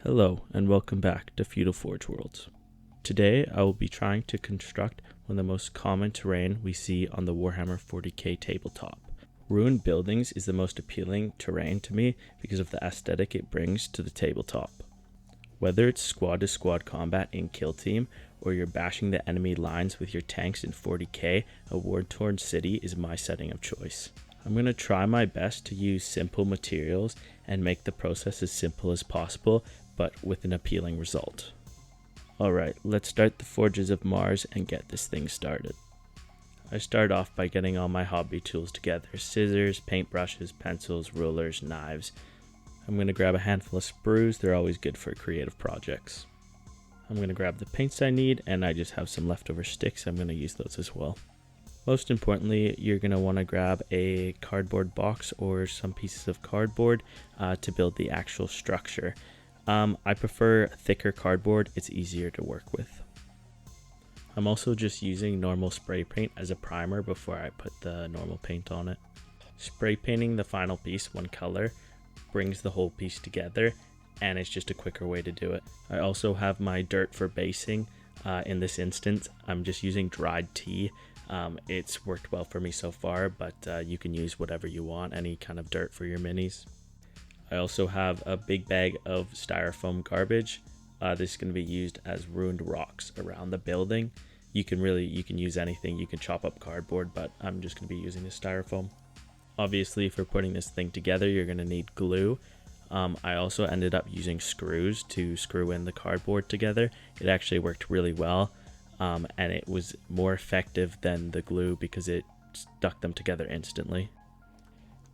Hello and welcome back to Feudal Forge Worlds. Today I will be trying to construct one of the most common terrain we see on the Warhammer 40k tabletop. Ruined buildings is the most appealing terrain to me because of the aesthetic it brings to the tabletop. Whether it's squad to squad combat in Kill Team or you're bashing the enemy lines with your tanks in 40k, a war-torn city is my setting of choice. I'm going to try my best to use simple materials and make the process as simple as possible, but with an appealing result. Alright, let's start the Forges of Mars and get this thing started. I start off by getting all my hobby tools together: scissors, paintbrushes, pencils, rulers, knives. I'm going to grab a handful of sprues, they're always good for creative projects. I'm going to grab the paints I need, and I just have some leftover sticks, I'm going to use those as well. Most importantly, you're going to want to grab a cardboard box or some pieces of cardboard to build the actual structure. I prefer thicker cardboard, it's easier to work with. I'm also just using normal spray paint as a primer before I put the normal paint on it. Spray painting the final piece one color brings the whole piece together, and it's just a quicker way to do it. I also have my dirt for basing. In this instance, I'm just using dried tea. It's worked well for me so far, but you can use whatever you want, any kind of dirt for your minis. I also have a big bag of styrofoam garbage. This is going to be used as ruined rocks around the building. You can use anything. You can chop up cardboard, but I'm just going to be using the styrofoam. Obviously, for putting this thing together, you're going to need glue. I also ended up using screws to screw in the cardboard together. It actually worked really well. And it was more effective than the glue because it stuck them together instantly.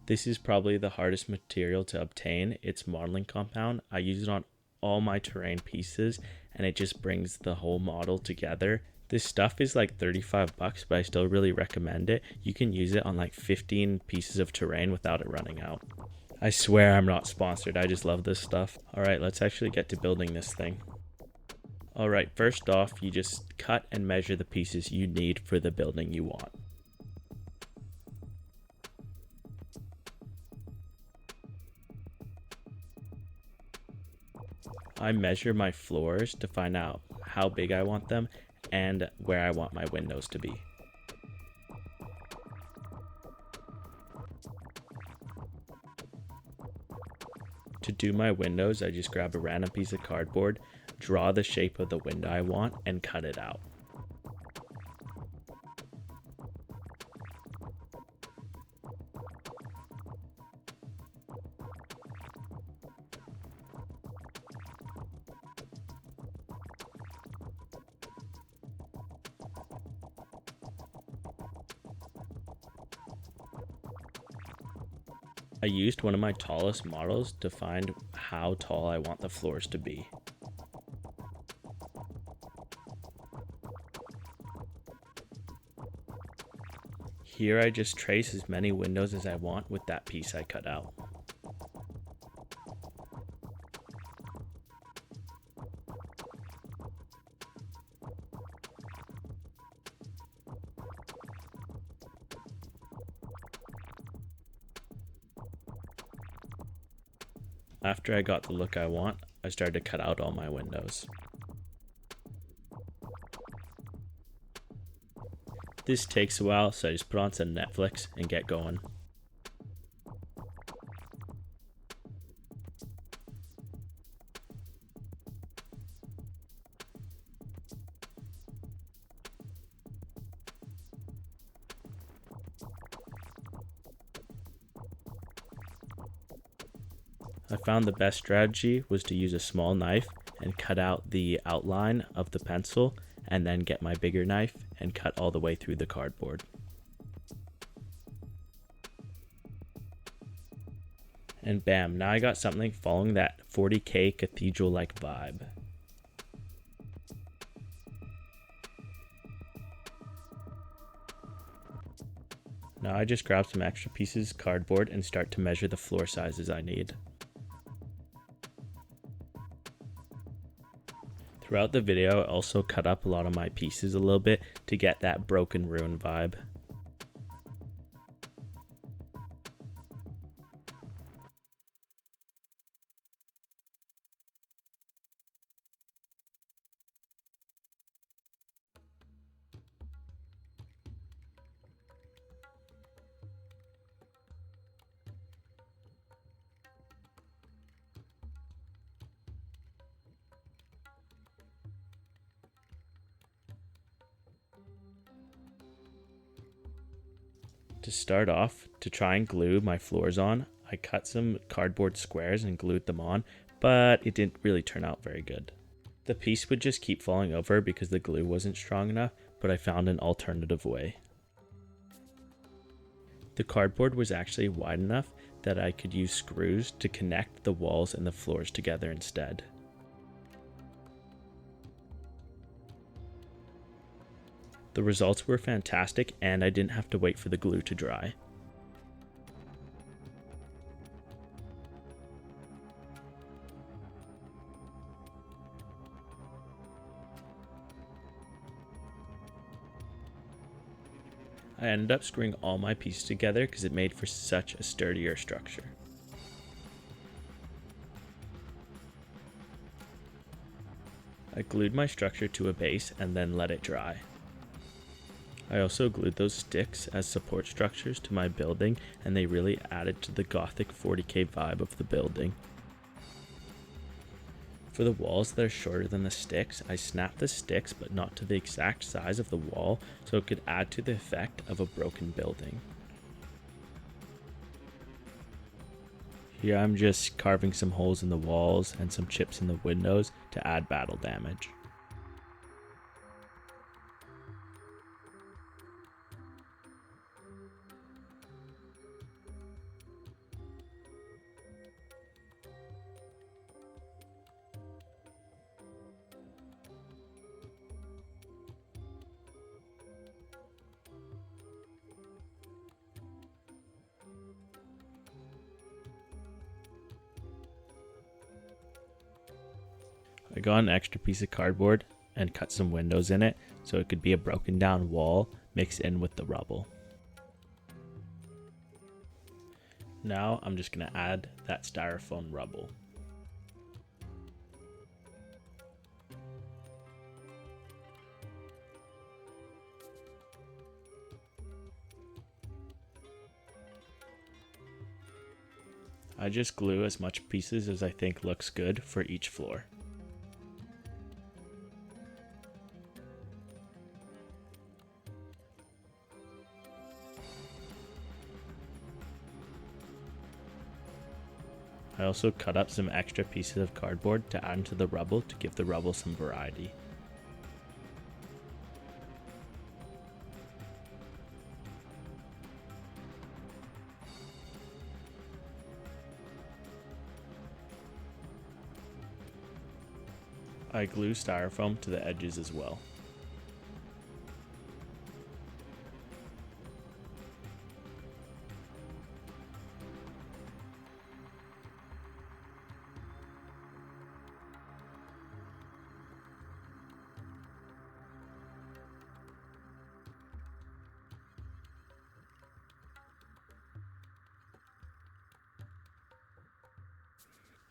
This is probably the hardest material to obtain. It's modeling compound. I use it on all my terrain pieces and it just brings the whole model together. This stuff is like 35 bucks, but I still really recommend it. You can use it on like 15 pieces of terrain without it running out. I swear I'm not sponsored, I just love this stuff. Alright, let's actually get to building this thing. Alright, first off, you just cut and measure the pieces you need for the building you want. I measure my floors to find out how big I want them and where I want my windows to be. To do my windows, I just grab a random piece of cardboard, draw the shape of the window I want, and cut it out. I used one of my tallest models to find how tall I want the floors to be. Here I just trace as many windows as I want with that piece I cut out. After I got the look I want, I started to cut out all my windows. This takes a while, so I just put on some Netflix and get going. I found the best strategy was to use a small knife and cut out the outline of the pencil, and then get my bigger knife and cut all the way through the cardboard. And bam, now I got something following that 40k cathedral-like vibe. Now I just grab some extra pieces of cardboard and start to measure the floor sizes I need. Throughout the video, I also cut up a lot of my pieces a little bit to get that broken ruin vibe. To start off, to try and glue my floors on, I cut some cardboard squares and glued them on, but it didn't really turn out very good. The piece would just keep falling over because the glue wasn't strong enough, but I found an alternative way. The cardboard was actually wide enough that I could use screws to connect the walls and the floors together instead. The results were fantastic, and I didn't have to wait for the glue to dry. I ended up screwing all my pieces together because it made for such a sturdier structure. I glued my structure to a base and then let it dry. I also glued those sticks as support structures to my building, and they really added to the gothic 40k vibe of the building. For the walls that are shorter than the sticks, I snapped the sticks but not to the exact size of the wall so it could add to the effect of a broken building. Here I'm just carving some holes in the walls and some chips in the windows to add battle damage. I got an extra piece of cardboard and cut some windows in it so it could be a broken down wall mixed in with the rubble. Now I'm just going to add that styrofoam rubble. I just glue as much pieces as I think looks good for each floor. I also cut up some extra pieces of cardboard to add into the rubble to give the rubble some variety. I glue styrofoam to the edges as well.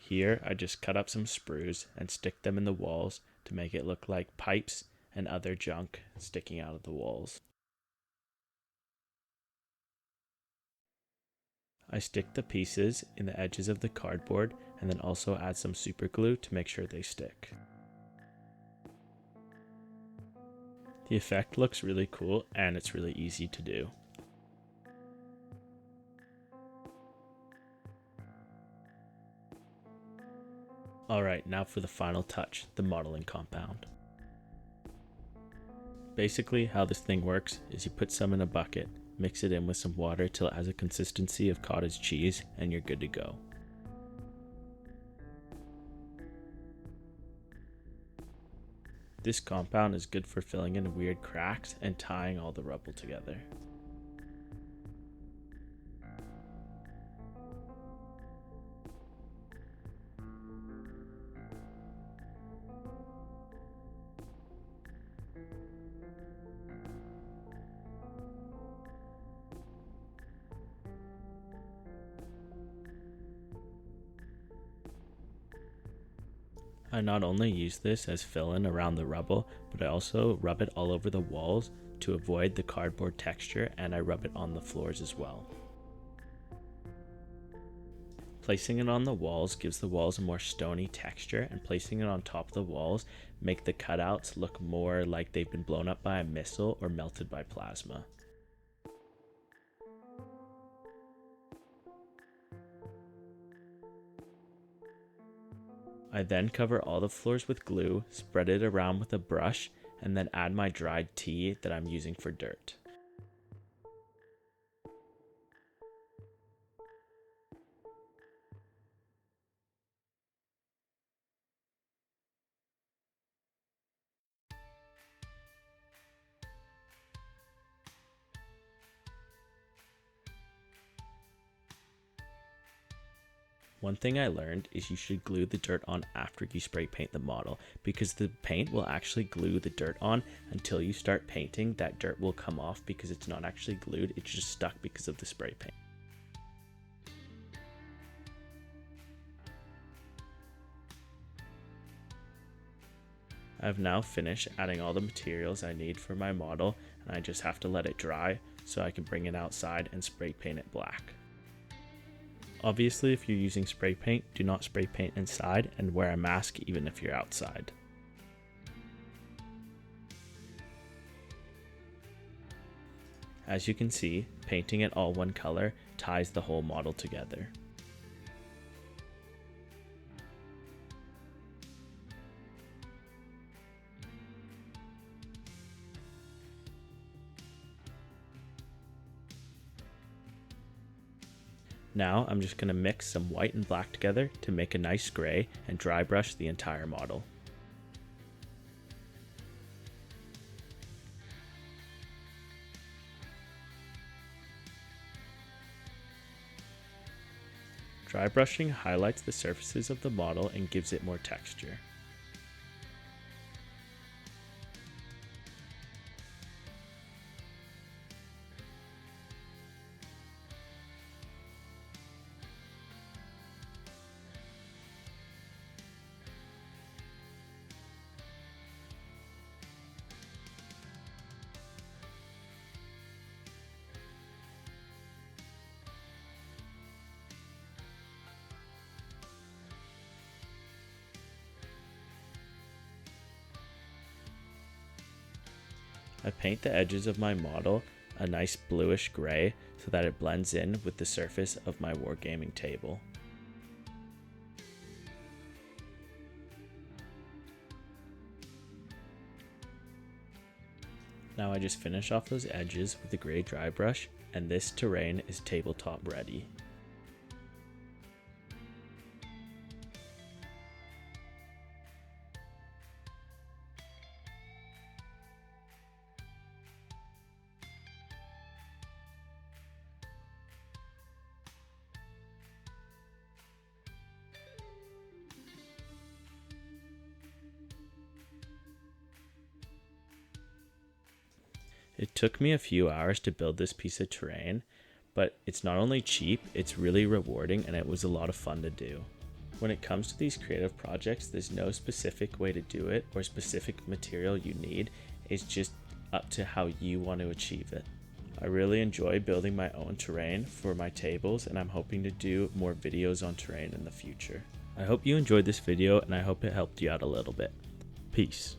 Here I just cut up some sprues and stick them in the walls to make it look like pipes and other junk sticking out of the walls. I stick the pieces in the edges of the cardboard and then also add some super glue to make sure they stick. The effect looks really cool and it's really easy to do. Alright, now for the final touch, the modeling compound. Basically how this thing works is you put some in a bucket, mix it in with some water till it has a consistency of cottage cheese, and you're good to go. This compound is good for filling in weird cracks and tying all the rubble together. I not only use this as fill-in around the rubble, but I also rub it all over the walls to avoid the cardboard texture, and I rub it on the floors as well. Placing it on the walls gives the walls a more stony texture, and placing it on top of the walls make the cutouts look more like they've been blown up by a missile or melted by plasma. I then cover all the floors with glue, spread it around with a brush, and then add my dried tea that I'm using for dirt. One thing I learned is you should glue the dirt on after you spray paint the model, because the paint will actually glue the dirt on until you start painting. That dirt will come off because it's not actually glued, it's just stuck because of the spray paint. I've now finished adding all the materials I need for my model, and I just have to let it dry so I can bring it outside and spray paint it black. Obviously, if you're using spray paint, do not spray paint inside and wear a mask even if you're outside. As you can see, painting it all one color ties the whole model together. Now I'm just going to mix some white and black together to make a nice gray and dry brush the entire model. Dry brushing highlights the surfaces of the model and gives it more texture. I paint the edges of my model a nice bluish gray so that it blends in with the surface of my Wargaming table. Now I just finish off those edges with the gray dry brush, and this terrain is tabletop ready. It took me a few hours to build this piece of terrain, but it's not only cheap, it's really rewarding, and it was a lot of fun to do. When it comes to these creative projects, there's no specific way to do it or specific material you need. It's just up to how you want to achieve it. I really enjoy building my own terrain for my tables, and I'm hoping to do more videos on terrain in the future. I hope you enjoyed this video, and I hope it helped you out a little bit. Peace.